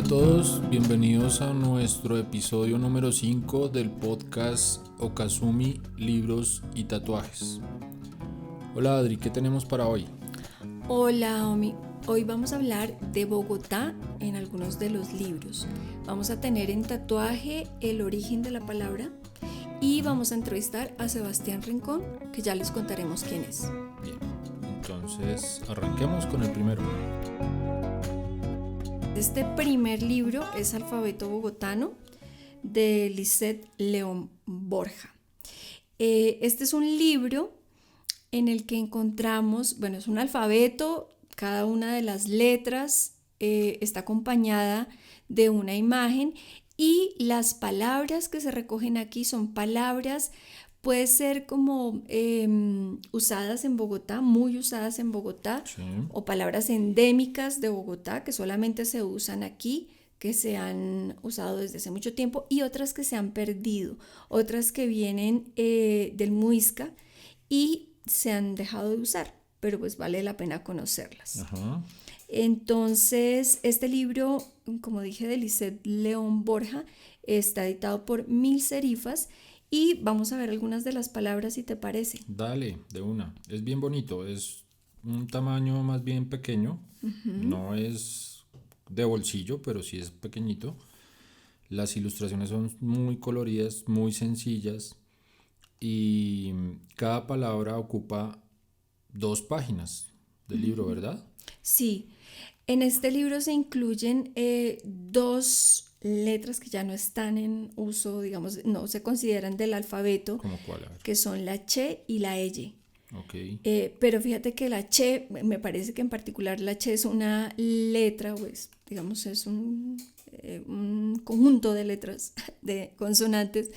a todos, bienvenidos a nuestro episodio número 5 del podcast Okazumi, Libros y Tatuajes. Hola Adri, ¿qué tenemos para hoy? Hola Omi, hoy vamos a hablar de Bogotá en algunos de los libros. Vamos a tener en tatuaje el origen de la palabra y vamos a entrevistar a Sebastián Rincón, que ya les contaremos quién es. Bien, entonces arranquemos con el primero. Este primer libro es Alfabeto Bogotano de Lisette León Borja. Este es un libro en el que encontramos, es un alfabeto, cada una de las letras está acompañada de una imagen y las palabras que se recogen aquí son palabras, puede ser como usadas en Bogotá, muy usadas en Bogotá, Sí. o palabras endémicas de Bogotá que solamente se usan aquí, que se han usado desde hace mucho tiempo, y otras que se han perdido, otras que vienen del Muisca y se han dejado de usar, pero pues vale la pena conocerlas. Ajá. Entonces, este libro, como dije, de Lisette León Borja, está editado por Mil Serifas y vamos a ver algunas de las palabras, si te parece. Dale, de una. Es bien bonito, es un tamaño más bien pequeño, no es de bolsillo, pero sí es pequeñito. Las ilustraciones son muy coloridas, muy sencillas y cada palabra ocupa 2 páginas del libro, ¿verdad? Sí, en este libro se incluyen dos letras que ya no están en uso, digamos, no se consideran del alfabeto, ¿Cómo cuál? A ver. que son la che y la eye. Ok. Pero fíjate que la che, me parece que en particular la che es una letra, pues, digamos, es un conjunto de letras, de consonantes,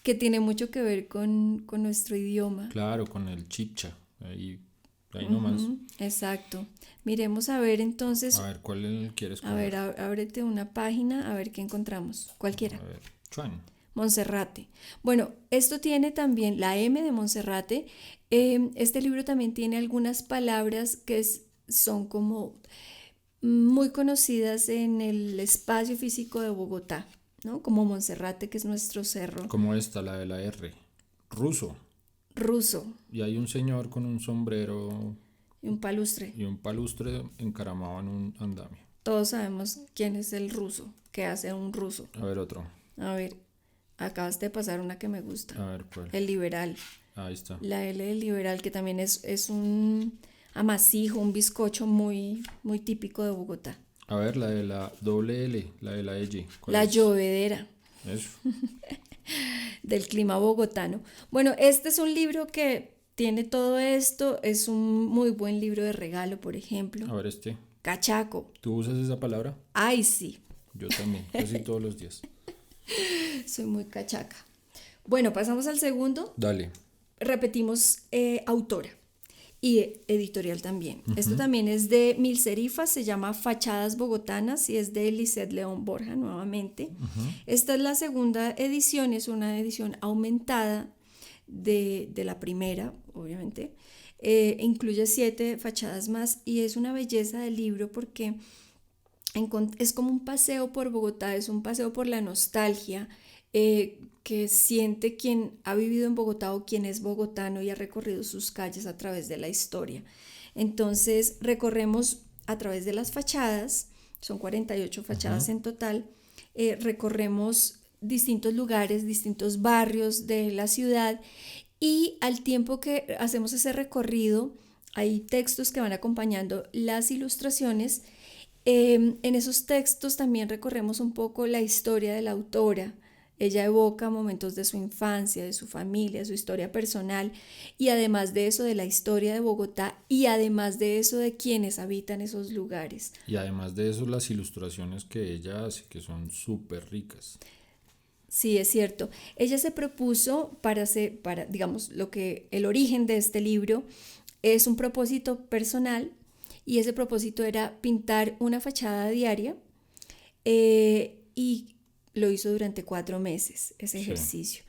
que tiene mucho que ver con nuestro idioma. Claro, con el chipcha. Ahí nomás. Exacto. Miremos a ver entonces, A ver, ¿cuál quieres a ver, coger? ábrete una página, a ver qué encontramos. Cualquiera. A ver, Chuan. Monserrate. Bueno, esto tiene también la M de Monserrate. Este libro también tiene algunas palabras que son como muy conocidas en el espacio físico de Bogotá, ¿no? Como Monserrate, que es nuestro cerro. Como esta, la de la R. Ruso. Ruso Y hay un señor con un sombrero y un palustre. y un palustre encaramado en un andamio. Todos sabemos quién es el ruso, qué hace un ruso. A ver, otro. A ver, acabas de pasar una que me gusta. A ver, ¿cuál? El liberal. Ahí está. La L del liberal, que también es un amasijo, un bizcocho muy, muy típico de Bogotá. A ver, la de la doble L, la de la L. ¿Cuál La es? llovedera Eso. del clima bogotano. Bueno, este es un libro que tiene todo esto, es un muy buen libro de regalo, por ejemplo. A ver, este. Cachaco. ¿Tú usas esa palabra? Ay, sí, Yo también, casi todos los días. soy muy cachaca. Bueno, pasamos al segundo. Dale. Repetimos autora y editorial también. Esto también es de Mil Serifas, se llama Fachadas Bogotanas y es de Lisette León Borja nuevamente. Esta es la segunda edición, es una edición aumentada de la primera, obviamente. Incluye 7 fachadas más y es una belleza del libro porque es como un paseo por Bogotá, es un paseo por la nostalgia que siente quien ha vivido en Bogotá o quien es bogotano y ha recorrido sus calles a través de la historia. Entonces recorremos a través de las fachadas, son 48 fachadas en total, recorremos distintos lugares, distintos barrios de la ciudad y al tiempo que hacemos ese recorrido hay textos que van acompañando las ilustraciones. En esos textos también recorremos un poco la historia de la autora. Ella evoca momentos de su infancia, de su familia, su historia personal y además de eso de la historia de Bogotá y además de eso de quienes habitan esos lugares. Y además de eso, las ilustraciones que ella hace, que son súper ricas. Sí, es cierto. Ella se propuso digamos, el origen de este libro es un propósito personal y ese propósito era pintar una fachada diaria y lo hizo durante 4 meses, ese ejercicio. Sí.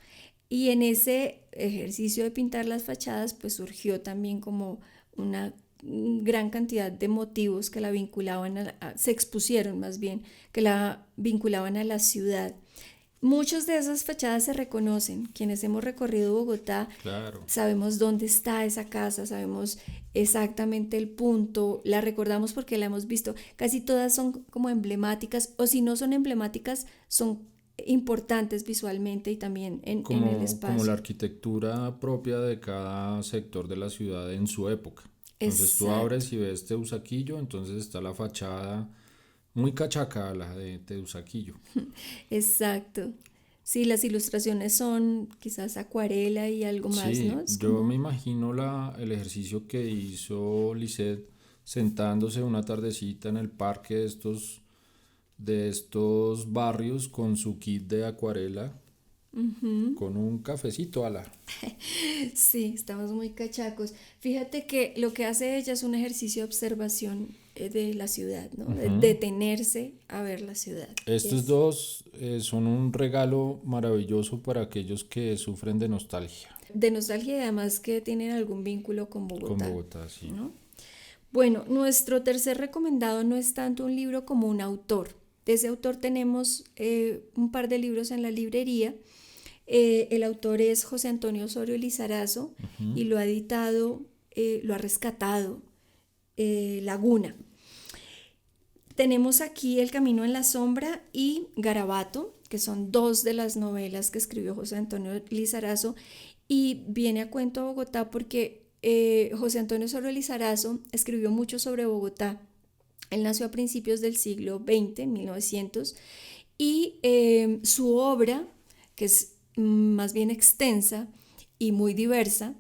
Y en ese ejercicio de pintar las fachadas, pues surgió también como una gran cantidad de motivos que la vinculaban, se expusieron más bien, que la vinculaban a la ciudad. Muchas de esas fachadas se reconocen. Quienes hemos recorrido Bogotá, Claro. sabemos dónde está esa casa, sabemos exactamente el punto, la recordamos porque la hemos visto. Casi todas son como emblemáticas, o si no son emblemáticas, son importantes visualmente y también en el Como la espacio. arquitectura propia de cada sector de la ciudad en su época. Entonces tú Exacto, abres y ves Teusaquillo, entonces está la fachada muy cachaca, la de Teusaquillo. exacto. Sí, las ilustraciones son quizás acuarela y algo más, ¿no? Sí, Es yo me como, imagino el ejercicio que hizo Lisette sentándose una tardecita en el parque de estos barrios con su kit de acuarela, con un cafecito a la. sí, estamos muy cachacos. Fíjate que lo que hace ella es un ejercicio de observación de la ciudad, ¿no? De Ujú. detenerse a ver la ciudad. Estos dos son un regalo maravilloso para aquellos que sufren de nostalgia De nostalgia y además que tienen algún vínculo con con Bogotá, Bogotá, sí. ¿no? Bueno, nuestro tercer recomendado no es tanto un libro como un autor. De ese autor tenemos un par de libros en la librería. El autor es José Antonio Osorio Lizarazo y lo ha editado, lo ha rescatado Laguna. Tenemos aquí El Camino en la Sombra y Garabato, que son dos de las novelas que escribió José Antonio Lizarazo, y viene a cuento a Bogotá porque José Antonio Osorio Lizarazo escribió mucho sobre Bogotá. Él nació a principios del siglo XX, en 1900, y su obra, que es más bien extensa y muy diversa,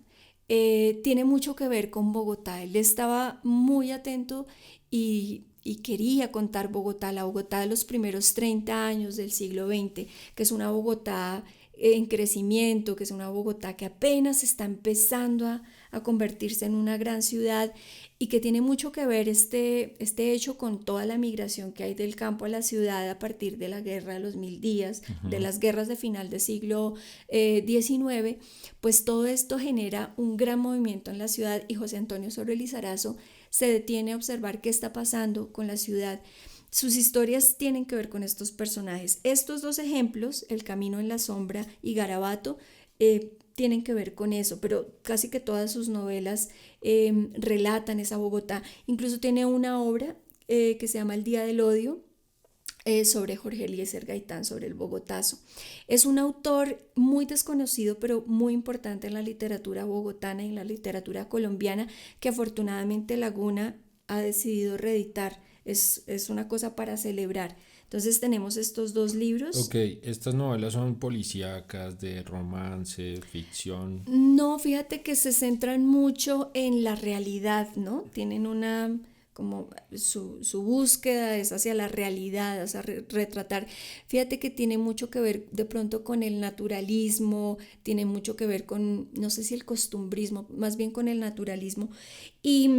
tiene mucho que ver con Bogotá. Él estaba muy atento y quería contar Bogotá, la Bogotá de los primeros 30 años del siglo XX, que es una Bogotá en crecimiento, que es una Bogotá que apenas está empezando a convertirse en una gran ciudad y que tiene mucho que ver este hecho con toda la migración que hay del campo a la ciudad a partir de la guerra de los 1000 días, de las guerras de final del siglo XIX, pues todo esto genera un gran movimiento en la ciudad y José Antonio Osorio Lizarazo se detiene a observar qué está pasando con la ciudad. Sus historias tienen que ver con estos personajes. Estos dos ejemplos, El Camino en la Sombra y Garabato, tienen que ver con eso, pero casi que todas sus novelas relatan esa Bogotá. Incluso tiene una obra que se llama El Día del Odio, sobre Jorge Eliezer Gaitán, sobre el Bogotazo. Es un autor muy desconocido, pero muy importante en la literatura bogotana y en la literatura colombiana, que afortunadamente Laguna ha decidido reeditar. Es una cosa para celebrar. Entonces tenemos estos dos libros. Ok, estas novelas son policíacas, de romance, ficción. No, fíjate que se centran mucho en la realidad, ¿no? Tienen una, como su búsqueda es hacia la realidad, hacia retratar. Fíjate que tiene mucho que ver de pronto con el naturalismo, tiene mucho que ver con, no sé si el costumbrismo, más bien con el naturalismo. Y,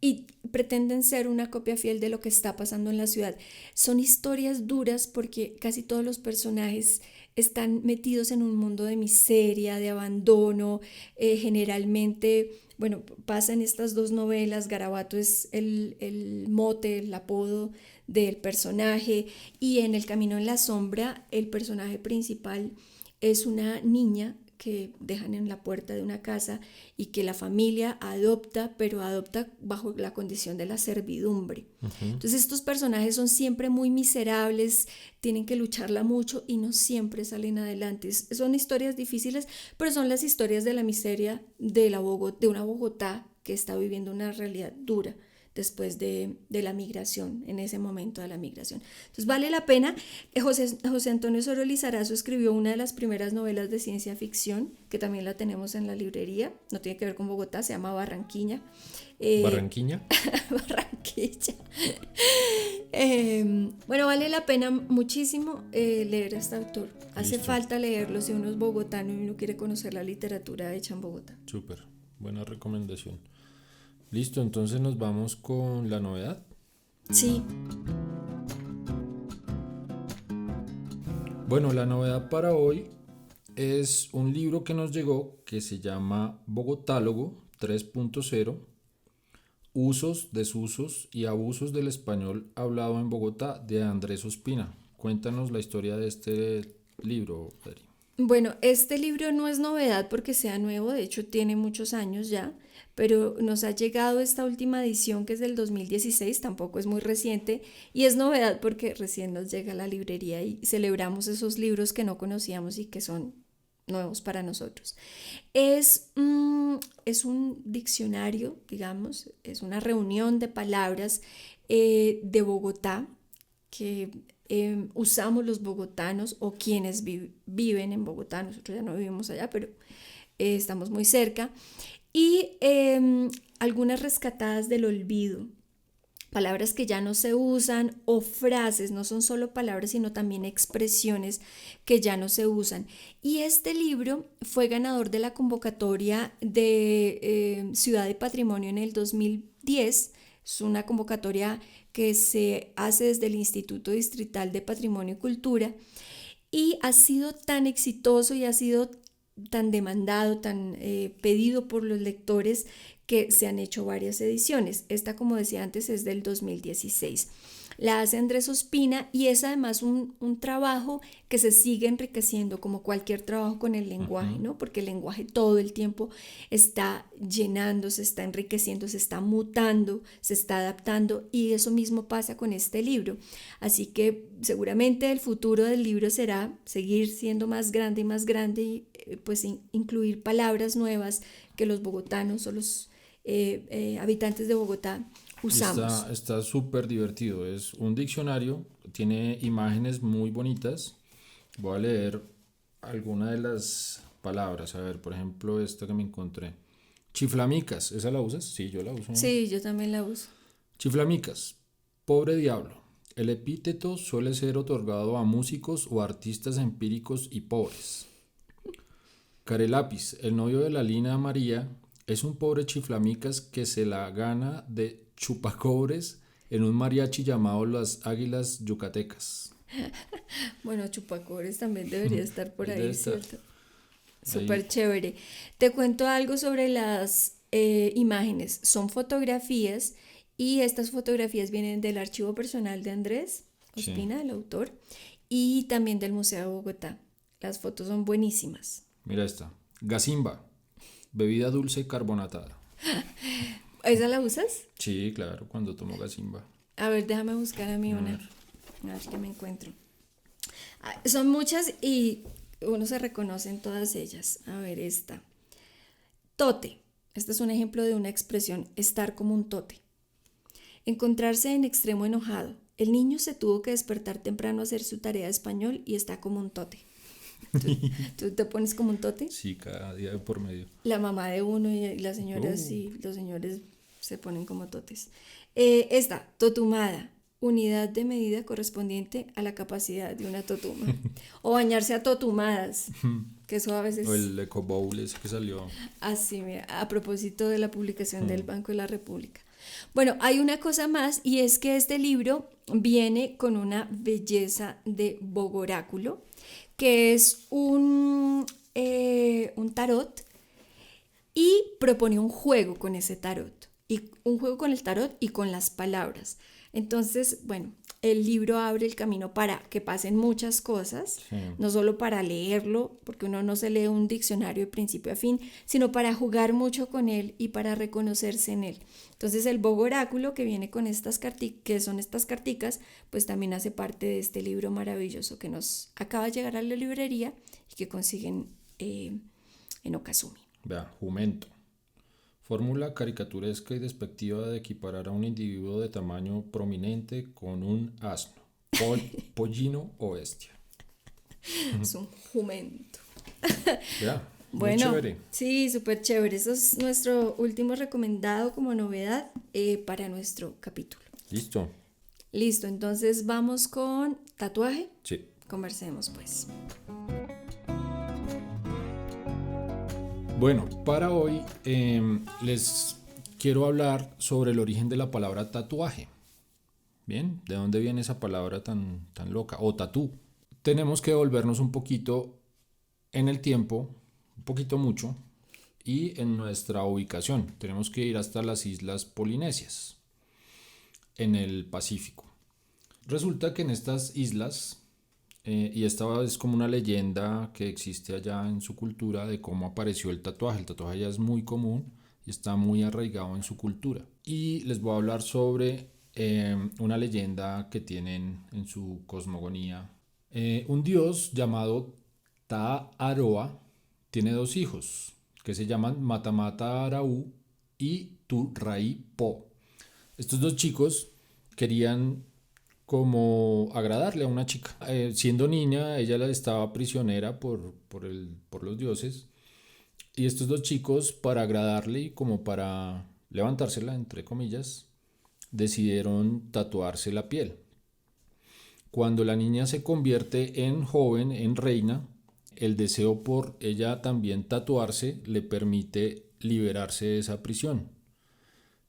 y pretenden ser una copia fiel de lo que está pasando en la ciudad. Son historias duras porque casi todos los personajes están metidos en un mundo de miseria, de abandono, generalmente, bueno, pasa en estas dos novelas, Garabato es el mote, el apodo del personaje, y en El Camino en la Sombra el personaje principal es una niña que dejan en la puerta de una casa y que la familia adopta, pero adopta bajo la condición de la servidumbre. Ujú. Entonces estos personajes son siempre muy miserables, tienen que lucharla mucho y no siempre salen adelante. Son historias difíciles, pero son las historias de la miseria de una Bogotá que está viviendo una realidad dura después de la migración, en ese momento de la migración. Entonces vale la pena. José Antonio Osorio Lizarazo escribió una de las primeras novelas de ciencia ficción, que también la tenemos en la librería, no tiene que ver con Bogotá, se llama Barranquiña. Eh, Barranquilla. Barranquilla. Bueno, vale la pena muchísimo leer a este autor. Hace Listo, falta leerlo si uno es bogotano y uno quiere conocer la literatura hecha en Bogotá. súper. Buena recomendación. Listo, entonces nos vamos con la novedad. Sí, Bueno, la novedad para hoy es un libro que nos llegó que se llama Bogotálogo 3.0, Usos, desusos y abusos del español hablado en Bogotá, de Andrés Ospina. Cuéntanos la historia de este libro, Adri. Bueno, este libro no es novedad porque sea nuevo, de hecho tiene muchos años ya, pero nos ha llegado esta última edición que es del 2016, tampoco es muy reciente, y es novedad porque recién nos llega a la librería y celebramos esos libros que no conocíamos y que son nuevos para nosotros. Es un diccionario, digamos, es una reunión de palabras de Bogotá que usamos los bogotanos o quienes viven en Bogotá. Nosotros ya no vivimos allá, pero estamos muy cerca. Y algunas rescatadas del olvido, palabras que ya no se usan o frases, no son solo palabras, sino también expresiones que ya no se usan. Y este libro fue ganador de la convocatoria de Ciudad de Patrimonio en el 2010. Es una convocatoria que se hace desde el Instituto Distrital de Patrimonio y Cultura y ha sido tan exitoso y ha sido tan demandado, tan pedido por los lectores que se han hecho varias ediciones. Esta, como decía antes, es del 2016. La hace Andrés Ospina y es además un trabajo que se sigue enriqueciendo como cualquier trabajo con el lenguaje, ¿no? Porque el lenguaje todo el tiempo está llenando, se está enriqueciendo, se está mutando, se está adaptando y eso mismo pasa con este libro. Así que seguramente el futuro del libro será seguir siendo más grande y pues incluir palabras nuevas que los bogotanos o los habitantes de Bogotá usamos. Está súper divertido. Es un diccionario, tiene imágenes muy bonitas. Voy a leer alguna de las palabras. A ver, por ejemplo, esta que me encontré. Chiflamicas, ¿esa la usas? Sí, yo la uso. Sí, yo también la uso. Chiflamicas, pobre diablo. El epíteto suele ser otorgado a músicos o artistas empíricos y pobres. Carelápiz, el novio de la Lina María, es un pobre chiflamicas que se la gana de chupacobres en un mariachi llamado Las Águilas Yucatecas. Bueno, chupacores también debería estar por ahí, Debe estar ¿cierto? ahí. Súper chévere. Te cuento algo sobre las imágenes. Son fotografías y estas fotografías vienen del archivo personal de Andrés Sí. Ospina, el autor, y también del Museo de Bogotá. Las fotos son buenísimas. Mira esta. Gazimba, bebida dulce carbonatada. ¿Esa la usas? Sí, claro, cuando tomo gazimba. A ver, déjame buscar a mí una. A ver qué me encuentro. Son muchas y uno se reconoce en todas ellas. A ver, esta. Tote. Este es un ejemplo de una expresión, estar como un tote. Encontrarse en extremo enojado. El niño se tuvo que despertar temprano a hacer su tarea de español y está como un tote. ¿Tú te pones como un tote? Sí, cada día de por medio. La mamá de uno y las señoras y los señores se ponen como totes. Esta, totumada, unidad de medida correspondiente a la capacidad de una totuma. O bañarse a totumadas, que eso a veces... O el Eco Bowl ese que salió. Así, mira, a propósito de la publicación del Banco de la República. Bueno, hay una cosa más y es que este libro viene con una belleza de bogoráculo, que es un tarot y propone un juego con ese tarot, y un juego con el tarot y con las palabras. Entonces, bueno, el libro abre el camino para que pasen muchas cosas, Sí. no solo para leerlo, porque uno no se lee un diccionario de principio a fin, sino para jugar mucho con él y para reconocerse en él. Entonces el bogoráculo que viene con que son estas carticas, pues también hace parte de este libro maravilloso que nos acaba de llegar a la librería y que consiguen en Okazumi. Vea, jumento. Fórmula caricaturesca y despectiva de equiparar a un individuo de tamaño prominente con un asno, pollino o bestia. Es un jumento. Ya, muy Bueno, chévere. sí, súper chévere. Eso es nuestro último recomendado como novedad para nuestro capítulo. Listo. Listo, entonces vamos con tatuaje. Sí. Conversemos pues. Bueno, para hoy les quiero hablar sobre el origen de la palabra tatuaje. Bien, ¿de dónde viene esa palabra tan loca? O tatú. Tenemos que volvernos un poquito en el tiempo, un poquito mucho, y en nuestra ubicación. Tenemos que ir hasta las islas Polinesias, en el Pacífico. Resulta que en estas islas, y esta es como una leyenda que existe allá en su cultura de cómo apareció el tatuaje. El tatuaje allá es muy común y está muy arraigado en su cultura. Y les voy a hablar sobre una leyenda que tienen en su cosmogonía. Un dios llamado Ta-Aroa tiene dos hijos que se llaman Matamata Araú y Turrai Po. Estos dos chicos querían como agradarle a una chica. Siendo niña, ella estaba prisionera por los dioses. Y estos dos chicos, para agradarle y como para levantársela, entre comillas, decidieron tatuarse la piel. Cuando la niña se convierte en joven, en reina, el deseo por ella también tatuarse le permite liberarse de esa prisión.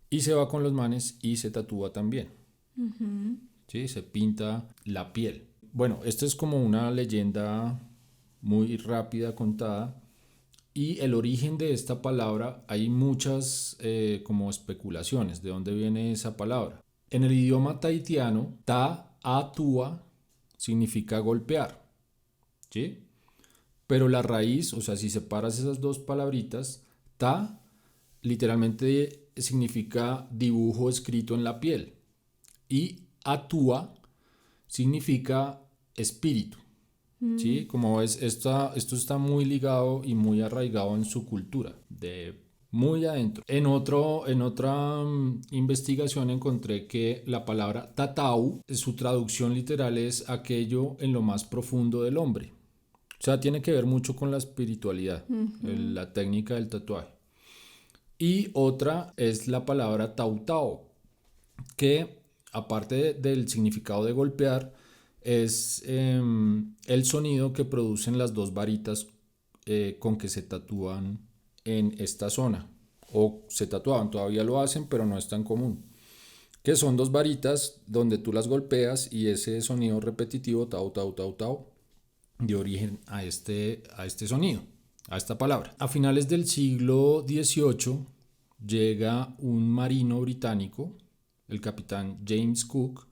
Y se va con los manes y se tatúa también. ¿Sí? Se pinta la piel. Bueno, esto es como una leyenda muy rápida contada. Y el origen de esta palabra, hay muchas como especulaciones de dónde viene esa palabra. En el idioma tahitiano, ta-atua significa golpear, ¿sí? Pero la raíz, o sea, si separas esas dos palabritas, ta literalmente significa dibujo escrito en la piel y atua significa espíritu. ¿Sí? Como ves, esto está muy ligado y muy arraigado en su cultura, de muy adentro. En otra investigación encontré que la palabra tatau, su traducción literal es aquello en lo más profundo del hombre. O sea, tiene que ver mucho con la espiritualidad, la técnica del tatuaje. Y otra es la palabra tautao, que aparte del significado de golpear, es el sonido que producen las dos varitas con que se tatúan en esta zona, o se tatuaban, todavía lo hacen, pero no es tan común, que son dos varitas donde tú las golpeas y ese sonido repetitivo, tau, tau, tau, tau, dio origen a este sonido, a esta palabra. A finales del siglo XVIII llega un marino británico, el capitán James Cook,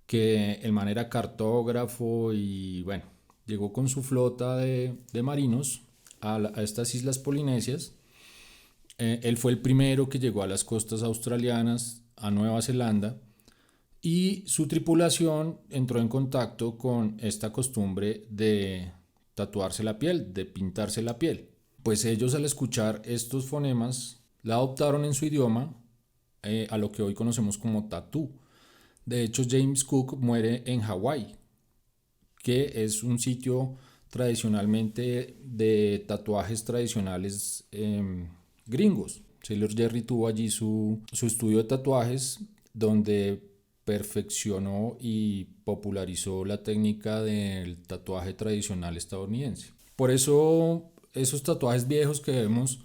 que el man era cartógrafo y bueno, llegó con su flota de marinos a estas islas polinesias. Él fue el primero que llegó a las costas australianas, a Nueva Zelanda, y su tripulación entró en contacto con esta costumbre de tatuarse la piel, de pintarse la piel. Pues ellos, al escuchar estos fonemas, la adoptaron en su idioma, a lo que hoy conocemos como tatú. De hecho, James Cook muere en Hawái, que es un sitio tradicionalmente de tatuajes tradicionales gringos. Sailor Jerry tuvo allí su estudio de tatuajes, donde perfeccionó y popularizó la técnica del tatuaje tradicional estadounidense. Por eso esos tatuajes viejos que vemos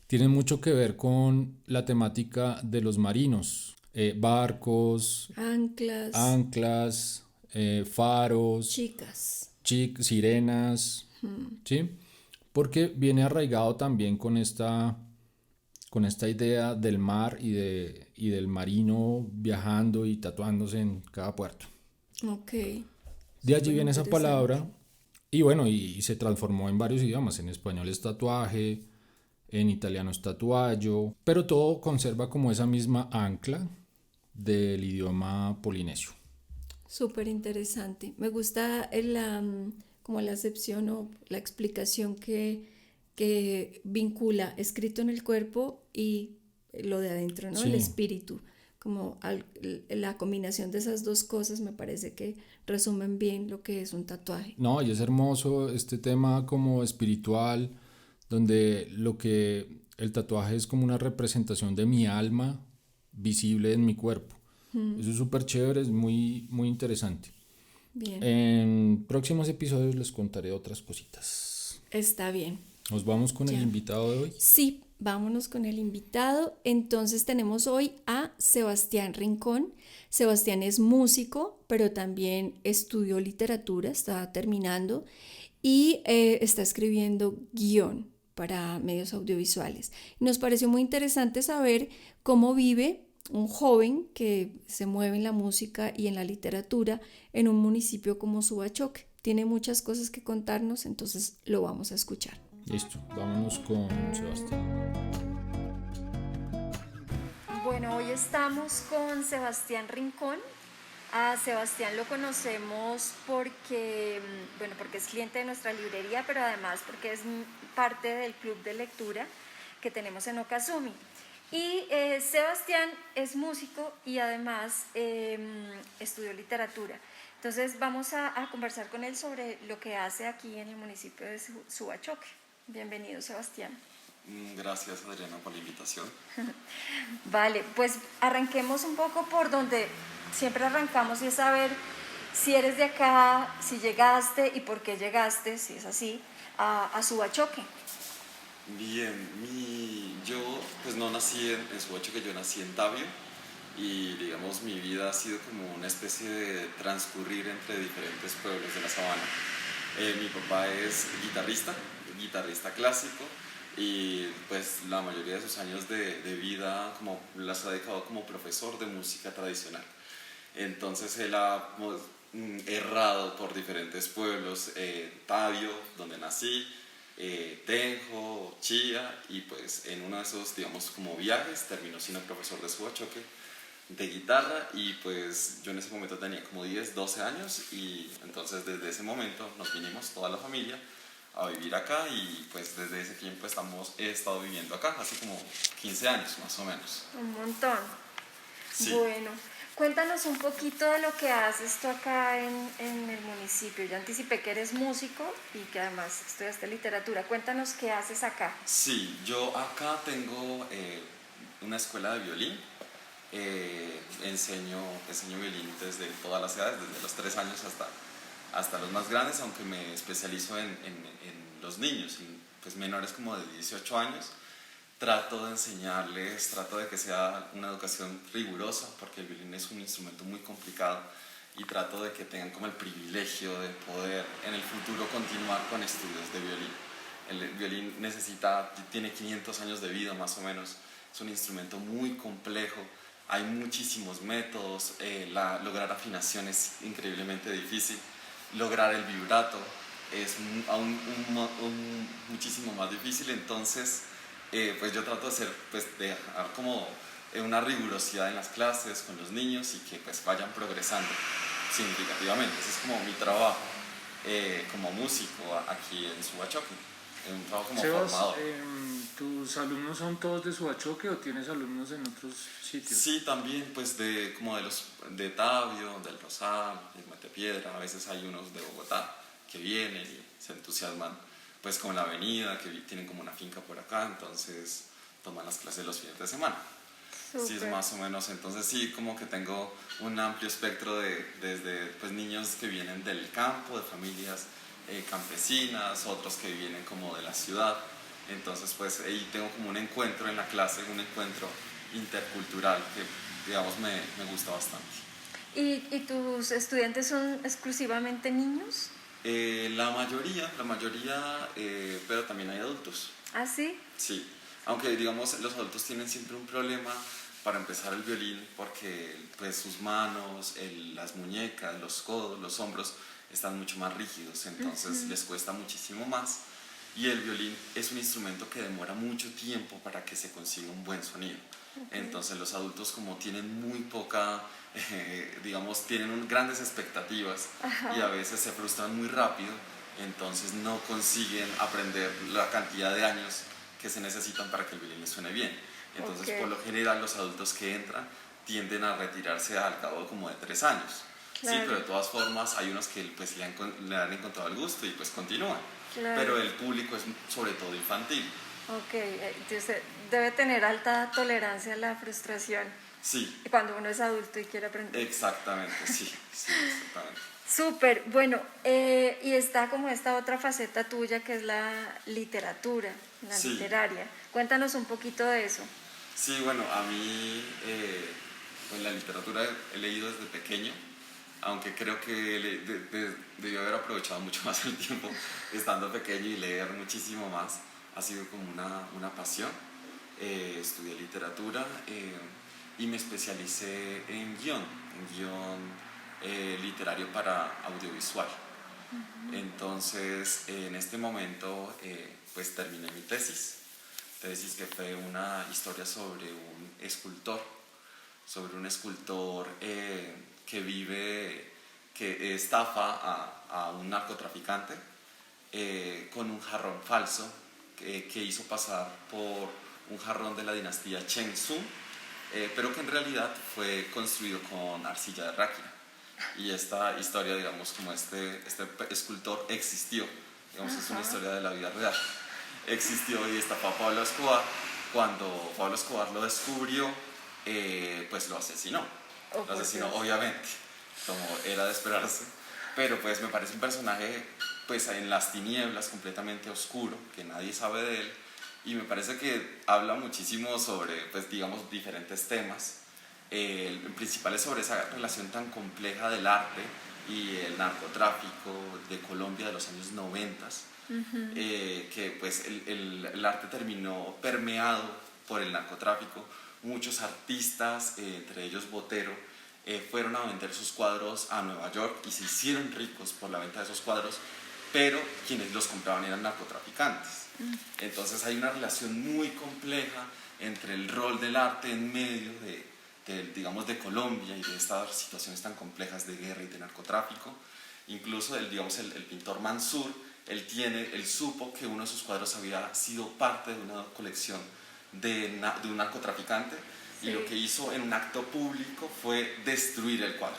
tienen mucho que ver con la temática de los marinos. Barcos, anclas, faros, sirenas, ¿sí? Porque viene arraigado también con esta idea del mar y del marino viajando y tatuándose en cada puerto. Ok. De allí viene esa palabra y bueno, y se transformó en varios idiomas. En español es tatuaje, en italiano es tatuaggio, pero todo conserva como esa misma ancla del idioma polinesio. Súper interesante. Me gusta como la acepción o la explicación que vincula escrito en el cuerpo y lo de adentro, ¿no? Sí. El espíritu. Como la combinación de esas dos cosas me parece que resumen bien lo que es un tatuaje. No, y es hermoso este tema como espiritual, donde el tatuaje es como una representación de mi alma visible en mi cuerpo. Eso es súper chévere, es muy, muy interesante. Bien. En próximos episodios les contaré otras cositas. Está bien. ¿Nos vamos con el invitado de hoy? Sí, vámonos con el invitado. Entonces tenemos hoy a Sebastián Rincón. Sebastián es músico, pero también estudió literatura, está terminando y está escribiendo guión. para medios audiovisuales. Nos pareció muy interesante saber cómo vive un joven que se mueve en la música y en la literatura en un municipio como Subachoque. Tiene muchas cosas que contarnos, entonces lo vamos a escuchar. Listo, vámonos con Sebastián. Bueno, hoy estamos con Sebastián Rincón. A Sebastián lo conocemos porque es cliente de nuestra librería, pero además porque es parte del club de lectura que tenemos en Okazumi. Y Sebastián es músico y además estudió literatura. Entonces vamos a conversar con él sobre lo que hace aquí en el municipio de Subachoque. Bienvenido, Sebastián. Gracias, Adriana, por la invitación. Vale, pues arranquemos un poco por donde siempre arrancamos, y es saber si eres de acá, si llegaste y por qué llegaste, si es así, a Subachoque. Bien, yo pues no nací en Subachoque, yo nací en Tabio y digamos mi vida ha sido como una especie de transcurrir entre diferentes pueblos de la sabana. Mi papá es guitarrista clásico y pues la mayoría de sus años de vida como las ha dedicado como profesor de música tradicional. Entonces él ha errado por diferentes pueblos, Tabio, donde nací, Tenjo, Chía, y pues en uno de esos, digamos, como viajes terminó siendo profesor de Subachoque de guitarra, y pues yo en ese momento tenía como 10, 12 años, y entonces desde ese momento nos vinimos toda la familia a vivir acá, y pues desde ese tiempo he estado viviendo acá, así como 15 años más o menos. Un montón. Sí. Bueno, cuéntanos un poquito de lo que haces tú acá en el municipio. Ya anticipé que eres músico y que además estudiaste literatura. Cuéntanos qué haces acá. Sí, yo acá tengo una escuela de violín. Enseño violín desde todas las edades, desde los 3 años hasta los más grandes, aunque me especializo en los niños, pues menores como de 18 años. Trato de enseñarles, trato de que sea una educación rigurosa, porque el violín es un instrumento muy complicado, y trato de que tengan como el privilegio de poder en el futuro continuar con estudios de violín. El violín tiene 500 años de vida más o menos, es un instrumento muy complejo, hay muchísimos métodos, lograr afinación es increíblemente difícil, lograr el vibrato es muchísimo más difícil. Entonces pues yo trato de dejar como una rigurosidad en las clases con los niños y que pues vayan progresando significativamente. Ese es como mi trabajo como músico aquí en Subachoque, un trabajo como Sebas, formador. ¿tus alumnos son todos de Subachoque o tienes alumnos en otros sitios? Sí, también pues como de Tabio, del Rosal, de Matepiedra. A veces hay unos de Bogotá que vienen y se entusiasman pues con la avenida, que tienen como una finca por acá, entonces toman las clases los fines de semana. Súper. Sí, es más o menos. Entonces sí, como que tengo un amplio espectro desde pues niños que vienen del campo, de familias campesinas, otros que vienen como de la ciudad. Entonces pues ahí tengo como un encuentro en la clase, un encuentro intercultural que digamos me gusta bastante. ¿Y tus estudiantes son exclusivamente niños? La mayoría, pero también hay adultos. ¿Ah, sí? Sí, aunque digamos los adultos tienen siempre un problema para empezar el violín, porque pues sus manos, las muñecas, los codos, los hombros están mucho más rígidos, entonces les cuesta muchísimo más, y el violín es un instrumento que demora mucho tiempo para que se consiga un buen sonido. Entonces los adultos, como tienen muy poca, digamos, tienen grandes expectativas. Ajá. Y a veces se frustran muy rápido, entonces no consiguen aprender la cantidad de años que se necesitan para que el violín les suene bien. Entonces por lo general los adultos que entran tienden a retirarse al cabo como de 3 años. Claro. Sí, pero de todas formas hay unos que pues le han encontrado el gusto y pues continúan. Claro. Pero el público es sobre todo infantil. Ok, entonces debe tener alta tolerancia a la frustración. Sí. Cuando uno es adulto y quiere aprender. Exactamente, sí, exactamente. Súper, bueno, y está como esta otra faceta tuya que es la literatura, la literaria. Cuéntanos un poquito de eso. Sí, bueno, a mí pues la literatura he leído desde pequeño, aunque creo que debí haber aprovechado mucho más el tiempo estando pequeño y leer muchísimo más, ha sido como una pasión. Estudié literatura y me especialicé en guión literario para audiovisual. Entonces, en este momento, pues terminé mi tesis que fue una historia sobre un escultor que estafa a un narcotraficante con un jarrón falso que hizo pasar por un jarrón de la dinastía Cheng Su, pero que en realidad fue construido con arcilla de ráquira. Y esta historia, digamos, como este escultor existió, digamos, es una historia de la vida real, existió y estafó a Pablo Escobar. Cuando Pablo Escobar lo descubrió, pues lo asesinó. Lo asesinó, obviamente, como era de esperarse, pero pues me parece un personaje pues en las tinieblas, completamente oscuro, que nadie sabe de él, y me parece que habla muchísimo sobre, pues digamos, diferentes temas. El principal es sobre esa relación tan compleja del arte y el narcotráfico de Colombia de los años 90, que pues el arte terminó permeado por el narcotráfico. Muchos artistas, entre ellos Botero, fueron a vender sus cuadros a Nueva York y se hicieron ricos por la venta de esos cuadros, pero quienes los compraban eran narcotraficantes. Entonces hay una relación muy compleja entre el rol del arte en medio digamos, de Colombia y de estas situaciones tan complejas de guerra y de narcotráfico. Incluso el pintor Mansur, él supo que uno de sus cuadros había sido parte de una colección de un narcotraficante, y lo que hizo en un acto público fue destruir el cuadro.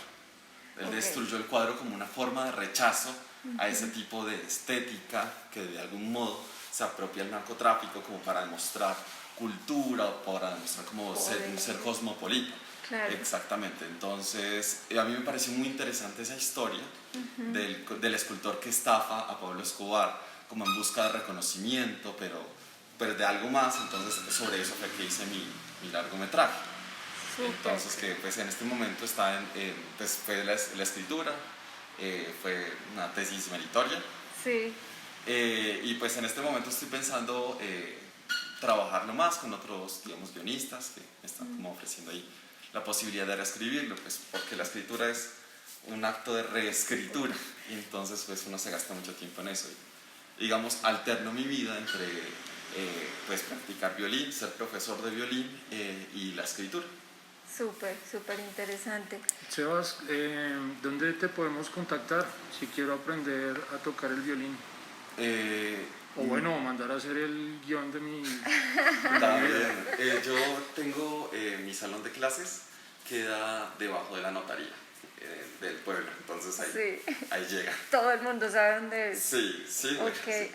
Él destruyó el cuadro como una forma de rechazo a ese tipo de estética que de algún modo se apropia el narcotráfico como para demostrar cultura o para demostrar como un ser cosmopolita. Claro. Exactamente. Entonces, a mí me pareció muy interesante esa historia del escultor que estafa a Pablo Escobar como en busca de reconocimiento, pero de algo más. Entonces, sobre eso fue que hice mi largometraje. Entonces, que pues en este momento está pues fue la escritura, fue una tesis meritoria. Sí. Y pues en este momento estoy pensando trabajarlo más con otros, digamos, guionistas que me están como ofreciendo ahí la posibilidad de reescribirlo, pues porque la escritura es un acto de reescritura, y entonces pues uno se gasta mucho tiempo en eso. Y, digamos, alterno mi vida entre pues practicar violín, ser profesor de violín y la escritura. Súper, súper interesante. Sebas, ¿dónde te podemos contactar si quiero aprender a tocar el violín? O bueno, mandar a hacer el guión de mi... También. Yo tengo mi salón de clases, queda debajo de la notaría del pueblo, entonces ahí llega. Todo el mundo sabe dónde es. Sí. Sí.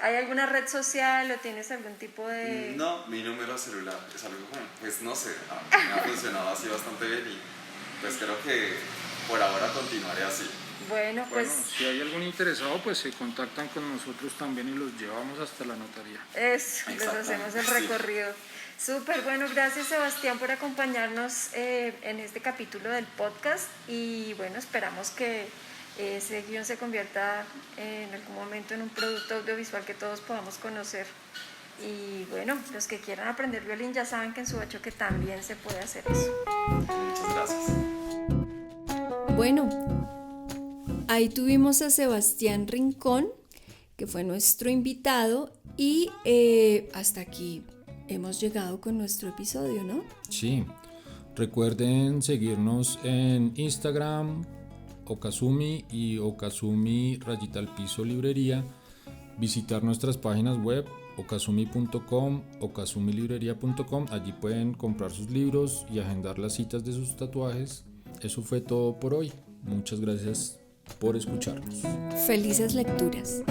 ¿Hay alguna red social o tienes algún tipo de...? No, mi número celular es algo, pues no sé, me ha funcionado así bastante bien y pues creo que por ahora continuaré así. Bueno, pues... si hay algún interesado, pues se contactan con nosotros también y los llevamos hasta la notaría. Eso, les hacemos el recorrido. Súper, bueno, gracias Sebastián por acompañarnos en este capítulo del podcast, y bueno, esperamos que ese guión se convierta en algún momento en un producto audiovisual que todos podamos conocer. Y bueno, los que quieran aprender violín ya saben que en Subachoque también se puede hacer eso. Muchas gracias. Bueno, ahí tuvimos a Sebastián Rincón, que fue nuestro invitado, y hasta aquí hemos llegado con nuestro episodio, ¿no? Sí, recuerden seguirnos en Instagram, Okazumi y Okazumi_piso librería, visitar nuestras páginas web okazumi.com, okazumilibrería.com, allí pueden comprar sus libros y agendar las citas de sus tatuajes. Eso fue todo por hoy, muchas gracias por escucharnos. Felices lecturas.